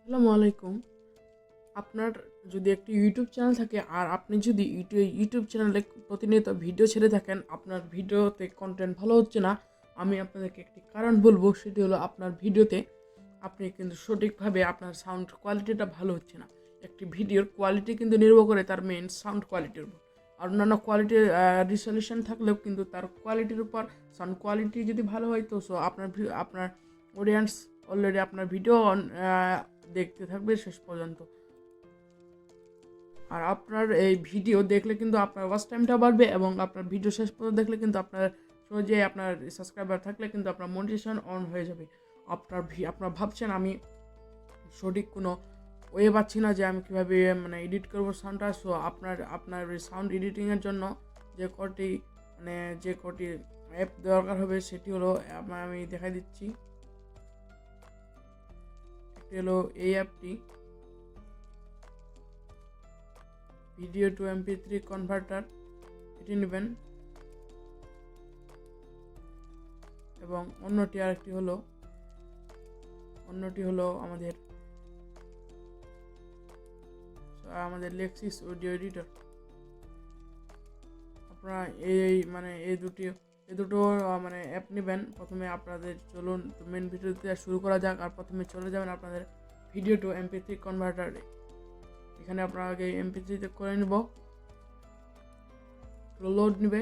আসসালামু আলাইকুম। আপনার যদি একটি ইউটিউব চ্যানেল থাকে আর আপনি যদি ইউটিউব চ্যানেলে প্রতিনিয়ত ভিডিও ছেড়ে থাকেন, আপনার ভিডিওতে কন্টেন্ট ভালো হচ্ছে না, আমি আপনাদেরকে একটি কারণ বলবো। সেটি হলো আপনার ভিডিওতে আপনি কিন্তু সঠিকভাবে আপনার সাউন্ড কোয়ালিটিটা ভালো হচ্ছে না। একটি ভিডিওর কোয়ালিটি কিন্তু নির্ভর করে তার মেইন সাউন্ড কোয়ালিটির উপর। আর অন্যান্য কোয়ালিটির রিসলিউশন থাকলেও কিন্তু তার কোয়ালিটির উপর সাউন্ড কোয়ালিটি যদি ভালো হয় তো আপনার অডিয়েন্স অলরেডি আপনার ভিডিও দেখতে থাকবে শেষ পর্যন্ত। আর আপনার এই ভিডিও দেখলে কিন্তু আপনার ওয়াচ টাইমটা বাড়বে এবং আপনার ভিডিও শেষ পর্যন্ত দেখলে কিন্তু আপনার সহজেই আপনার সাবস্ক্রাইবার থাকলে কিন্তু আপনার মনিটাইজেশন অন হয়ে যাবে। আপনার ভাবছেন আমি সঠিক কোনো ওয়ে পাচ্ছি না যে আমি কীভাবে এডিট করবো সাউন্ডটা। সো আপনার সাউন্ড এডিটিংয়ের জন্য যে কটি অ্যাপ দরকার হবে সেটি হলো আমি দেখাই দিচ্ছি। একটি হলো এই অ্যাপটি, ভিডিও টু MP3 কনভার্টার, এটি নেবেন। এবং অন্যটি হলো আমাদের লেক্সিস অডিও এডিটর। আপনারা এই দুটো অ্যাপ নেবেন। প্রথমে আপনাদের চলুন মেন ভিডিওতে শুরু করা যাক। আর প্রথমে চলে যাবেন আপনাদের ভিডিও টু MP3 কনভার্টারে। এখানে আপনারা আগে MP3-তে করে নেব, লোড নেবে,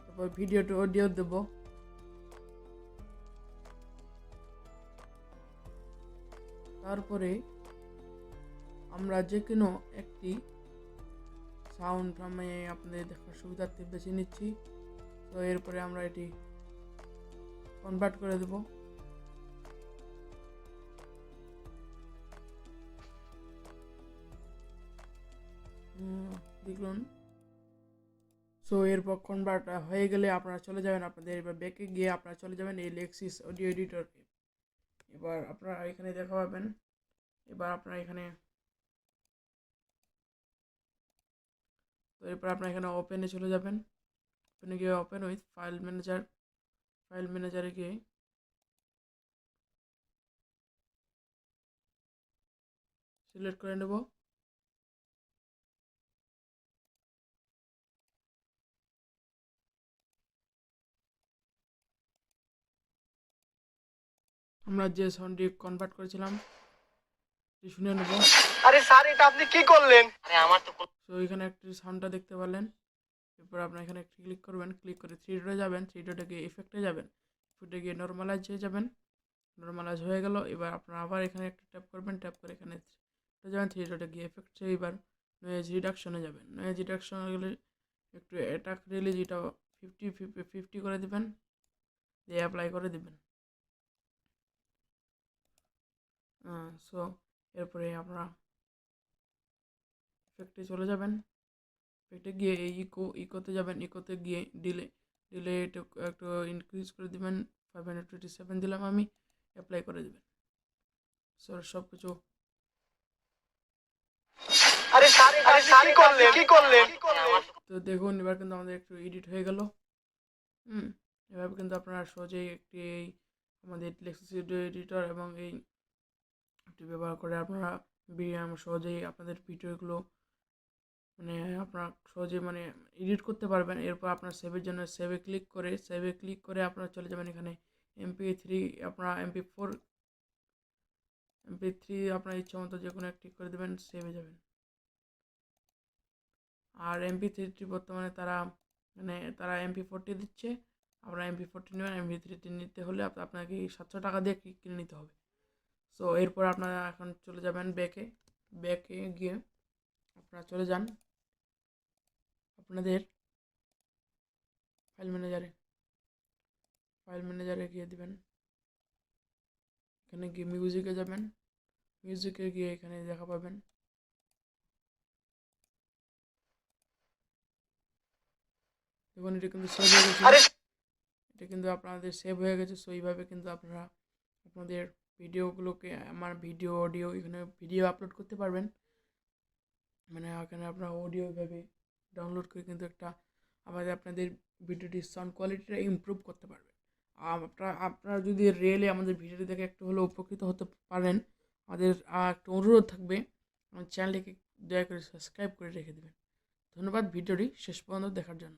তারপর ভিডিও টু অডিও দেব। তারপরে আমরা যে কোনো একটি সাউন্ড আমি আপনাদের দেখার সুবিধার্থে বেছে নিচ্ছি। তো এরপরে আমরা এটি কনভার্ট করে দেব। দেখুন। সো এরপর কনভার্ট হয়ে গেলে আপনারা চলে যাবেন আপনাদের এবার ব্যাকে গিয়ে আপনারা চলে যাবেন এই লেক্সিস অডিও এডিটর। এবার আপনারা এখানে দেখা পাবেন। এবার আপনারা এখানে এখানে ওপেনে চলে যাবেন। ওপেনে গিয়ে ওপেন উইথ ফাইল ম্যানেজারে গিয়ে সিলেক্ট করে নেব। আমরা যে সাউন্ডটি কনভার্ট করেছিলাম শুনে নেব। আরে স্যার, এটা আপনি কি করলেন? আরে আমার তো তো এখানে একটি সাউন্ডটা দেখতে পারলেন। এরপর আপনার এখানে একটি ক্লিক করবেন, ক্লিক করে থ্রি ডটে যাবেন, থ্রি ডটে গিয়ে ইফেক্টে যাবেন, ইফেক্টে গিয়ে নর্মালাইজ হয়ে যাবেন। নর্মালাইজ হয়ে গেল। এবার আপনারা আবার এখানে একটা ট্যাপ করবেন, ট্যাপ করে এখানে যাবেন, থ্রি ডটে গিয়ে ইফেক্টে এবার নয়েজ রিডাকশনে যাবেন। নয়েজ রিডাকশনে গেলে একটু অ্যাটাক রিলিজ এটা 50 করে দেবেন, দিয়ে অ্যাপ্লাই করে দেবেন। সো এরপরে আপনারা ইফেক্টে চলে যাবেন। ইফেক্টে গিয়ে এই ইকোতে যাবেন, ইকোতে গিয়ে ডিলে একটু ইনক্রিজ করে দেবেন। 527 দিলাম আমি, অ্যাপ্লাই করে দেবেন। সো সব কিছু আরে স্যার, এটা কি করলেন? তো দেখুন এবার কিন্তু আমাদের একটু এডিট হয়ে গেল। এভাবে কিন্তু আপনারা সহজেই আমাদের লেক্সিস অডিও এডিটর এবং একটি ব্যবহার করে আপনারা সহজেই আপনাদের ভিডিওগুলো আপনারা সহজেই এডিট করতে পারবেন। এরপর আপনার সেভের জন্য সেভে ক্লিক করে আপনারা চলে যাবেন এখানে MP3 আপনারা MP3 আপনার ইচ্ছা মতো যে কোনো একটি করে দেবেন, সেভে যাবেন। আর MP3 বর্তমানে তারা MP40 দিচ্ছে। আপনারা MP40 নেবেন। MP3 নিতে হলে আপনাকে 700 টাকা দিয়ে কিনে নিতে হবে। সো এরপর আপনারা এখন চলে যাবেন ব্যাকে গিয়ে আপনারা চলে যান আপনাদের ফাইল ম্যানেজারে গিয়ে দিবেন। এখানে গিয়ে মিউজিকে যাবেন, মিউজিকে গিয়ে এখানে দেখা পাবেন। দেখুন এটা কিন্তু সেভ হয়ে গেছে, এটা কিন্তু আপনাদের সেভ হয়ে গেছে। সো এইভাবে কিন্তু আপনারা আপনাদের ভিডিওগুলোকে ভিডিও অডিও এখানে ভিডিও আপলোড করতে পারবেন। এখানে আপনারা অডিও এইভাবে ডাউনলোড করে কিন্তু আপনাদের ভিডিওটির সাউন্ড কোয়ালিটিটা ইমপ্রুভ করতে পারবেন। আপনারা যদি রিয়েলি আমাদের ভিডিওটি দেখে একটু হলেও উপকৃত হতে পারেন, আমাদের একটা অনুরোধ থাকবে, আমার চ্যানেলটিকে দয়া করে সাবস্ক্রাইব করে রেখে দেবেন। ধন্যবাদ ভিডিওটি শেষ পর্যন্ত দেখার জন্য।